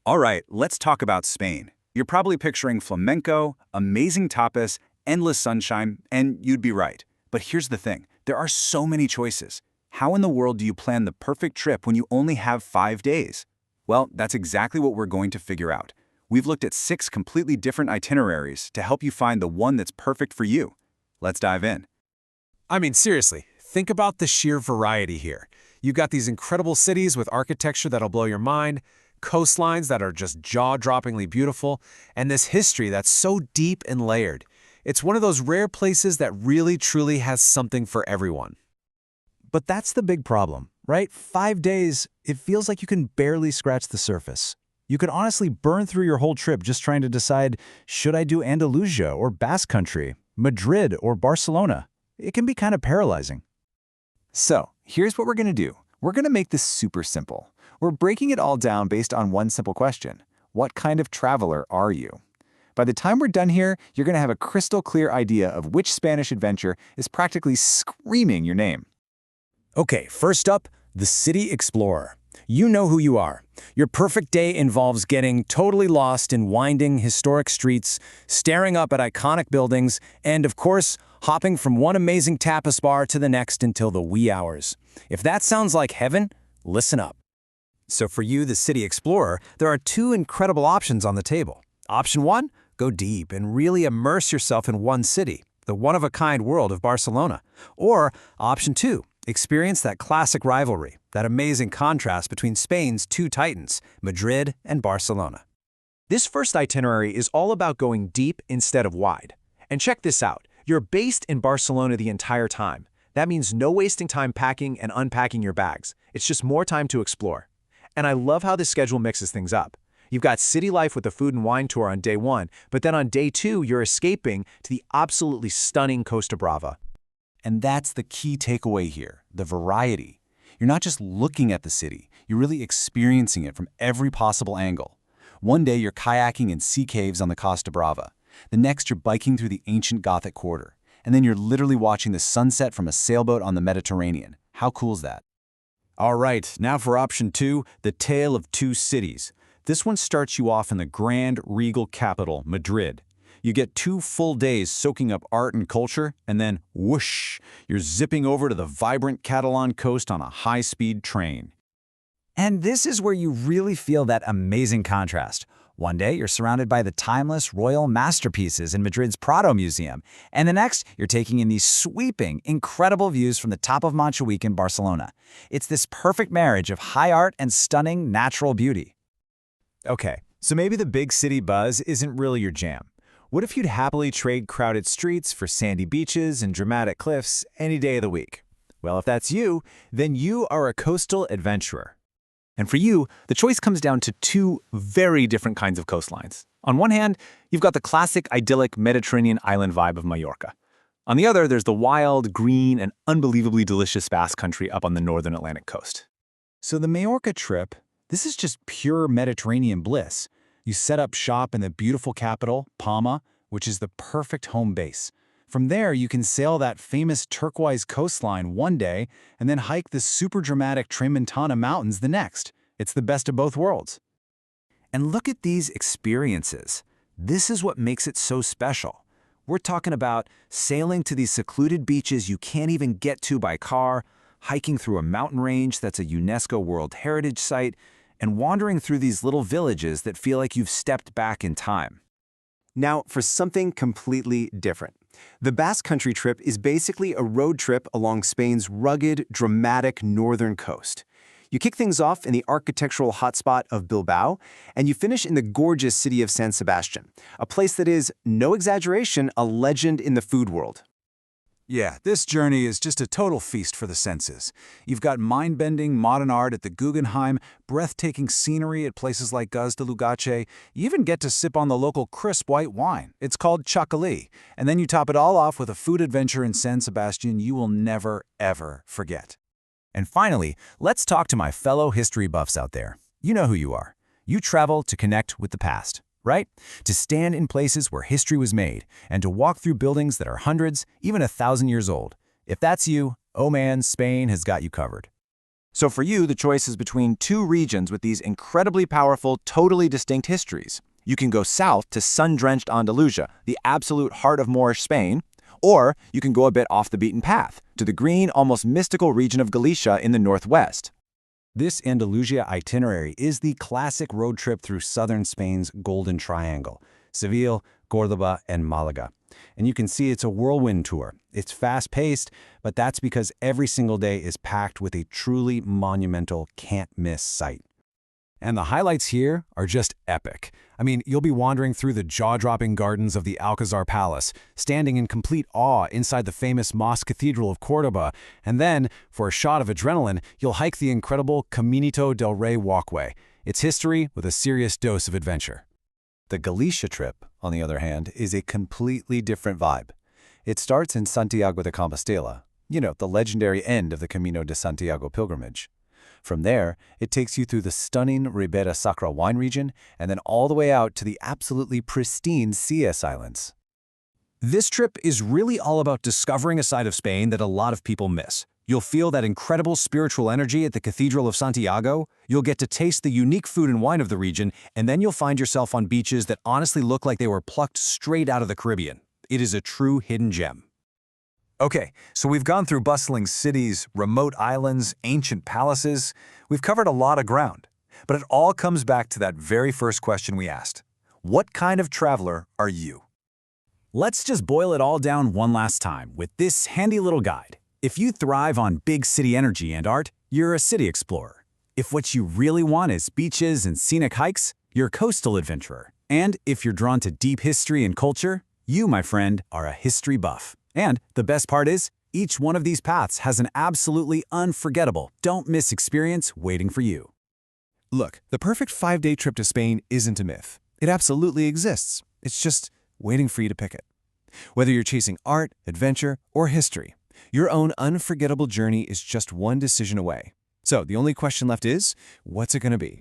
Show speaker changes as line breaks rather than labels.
All right, let's talk about Spain. You're probably picturing flamenco, amazing tapas, endless sunshine, and you'd be right. But here's the thing, there are so many choices. How in the world do you plan the perfect trip when you only have 5 days? Well, that's exactly what we're going to figure out. We've looked at 6 completely different itineraries to help you find the one that's perfect for you. Let's dive in.
I mean, seriously, think about the sheer variety here. You've got these incredible cities with architecture that'll blow your mind, coastlines that are just jaw-droppingly beautiful, and this history that's so deep and layered. It's one of those rare places that really truly has something for everyone.
But that's the big problem, right? 5 days, it feels like you can barely scratch the surface. You could honestly burn through your whole trip just trying to decide, should I do Andalusia or Basque Country, Madrid or Barcelona? It can be kind of paralyzing.
So, here's what we're going to do. We're going to make this super simple. We're breaking it all down based on one simple question. What kind of traveler are you? By the time we're done here, you're going to have a crystal clear idea of which Spanish adventure is practically screaming your name.
Okay, first up, the City Explorer. You know who you are. Your perfect day involves getting totally lost in winding, historic streets, staring up at iconic buildings, and, of course, hopping from one amazing tapas bar to the next until the wee hours. If that sounds like heaven, listen up.
So for you, the City Explorer, there are 2 incredible options on the table. Option 1, go deep and really immerse yourself in one city, the one-of-a-kind world of Barcelona. Or Option 2, experience that classic rivalry, that amazing contrast between Spain's 2 titans, Madrid and Barcelona.
This first itinerary is all about going deep instead of wide. And check this out, you're based in Barcelona the entire time. That means no wasting time packing and unpacking your bags. It's just more time to explore. And I love how this schedule mixes things up. You've got city life with the food and wine tour on day 1, but then on day 2, you're escaping to the absolutely stunning Costa Brava.
And that's the key takeaway here, the variety. You're not just looking at the city, you're really experiencing it from every possible angle. One day you're kayaking in sea caves on the Costa Brava. The next you're biking through the ancient Gothic quarter. And then you're literally watching the sunset from a sailboat on the Mediterranean. How cool is that?
All right, now for option 2, the tale of 2 cities. This one starts you off in the grand, regal capital, Madrid. You get 2 full days soaking up art and culture, and then whoosh, you're zipping over to the vibrant Catalan coast on a high-speed train.
And this is where you really feel that amazing contrast. One day, you're surrounded by the timeless royal masterpieces in Madrid's Prado Museum, and the next, you're taking in these sweeping, incredible views from the top of Montjuic in Barcelona. It's this perfect marriage of high art and stunning natural beauty.
Okay, so maybe the big city buzz isn't really your jam. What if you'd happily trade crowded streets for sandy beaches and dramatic cliffs any day of the week? Well, if that's you, then you are a coastal adventurer. And for you, the choice comes down to 2 very different kinds of coastlines. On one hand, you've got the classic idyllic Mediterranean island vibe of Mallorca. On the other, there's the wild, green, and unbelievably delicious Basque Country up on the northern Atlantic coast.
So the Mallorca trip, this is just pure Mediterranean bliss. You set up shop in the beautiful capital, Palma, which is the perfect home base. From there, you can sail that famous turquoise coastline one day and then hike the super dramatic Tramontana Mountains the next. It's the best of both worlds.
And look at these experiences. This is what makes it so special. We're talking about sailing to these secluded beaches you can't even get to by car, hiking through a mountain range that's a UNESCO World Heritage Site, and wandering through these little villages that feel like you've stepped back in time.
Now, for something completely different. The Basque Country trip is basically a road trip along Spain's rugged, dramatic northern coast. You kick things off in the architectural hotspot of Bilbao, and you finish in the gorgeous city of San Sebastian, a place that is, no exaggeration, a legend in the food world.
Yeah, this journey is just a total feast for the senses. You've got mind-bending modern art at the Guggenheim, breathtaking scenery at places like Gaz de Lugache. You even get to sip on the local crisp white wine. It's called Chacalí. And then you top it all off with a food adventure in San Sebastian you will never, ever forget.
And finally, let's talk to my fellow history buffs out there. You know who you are. You travel to connect with the past, right? To stand in places where history was made, and to walk through buildings that are hundreds, even 1,000 years old. If that's you, oh man, Spain has got you covered.
So for you, the choice is between two regions with these incredibly powerful, totally distinct histories. You can go south to sun-drenched Andalusia, the absolute heart of Moorish Spain, or you can go a bit off the beaten path, to the green, almost mystical region of Galicia in the northwest.
This Andalusia itinerary is the classic road trip through southern Spain's Golden Triangle, Seville, Córdoba, and Malaga. And you can see it's a whirlwind tour. It's fast-paced, but that's because every single day is packed with a truly monumental, can't-miss sight. And the highlights here are just epic. I mean, you'll be wandering through the jaw-dropping gardens of the Alcazar Palace, standing in complete awe inside the famous Mosque Cathedral of Córdoba, and then, for a shot of adrenaline, you'll hike the incredible Caminito del Rey walkway. It's history with a serious dose of adventure.
The Galicia trip, on the other hand, is a completely different vibe. It starts in Santiago de Compostela, the legendary end of the Camino de Santiago pilgrimage. From there, it takes you through the stunning Ribera Sacra wine region and then all the way out to the absolutely pristine Cíes Islands.
This trip is really all about discovering a side of Spain that a lot of people miss. You'll feel that incredible spiritual energy at the Cathedral of Santiago, you'll get to taste the unique food and wine of the region, and then you'll find yourself on beaches that honestly look like they were plucked straight out of the Caribbean. It is a true hidden gem.
Okay, so we've gone through bustling cities, remote islands, ancient palaces. We've covered a lot of ground. But it all comes back to that very first question we asked. What kind of traveler are you?
Let's just boil it all down one last time with this handy little guide. If you thrive on big city energy and art, you're a city explorer. If what you really want is beaches and scenic hikes, you're a coastal adventurer. And if you're drawn to deep history and culture, you, my friend, are a history buff. And the best part is, each one of these paths has an absolutely unforgettable, don't-miss experience waiting for you.
Look, the perfect 5-day trip to Spain isn't a myth. It absolutely exists. It's just waiting for you to pick it. Whether you're chasing art, adventure, or history, your own unforgettable journey is just one decision away. So the only question left is, what's it going to be?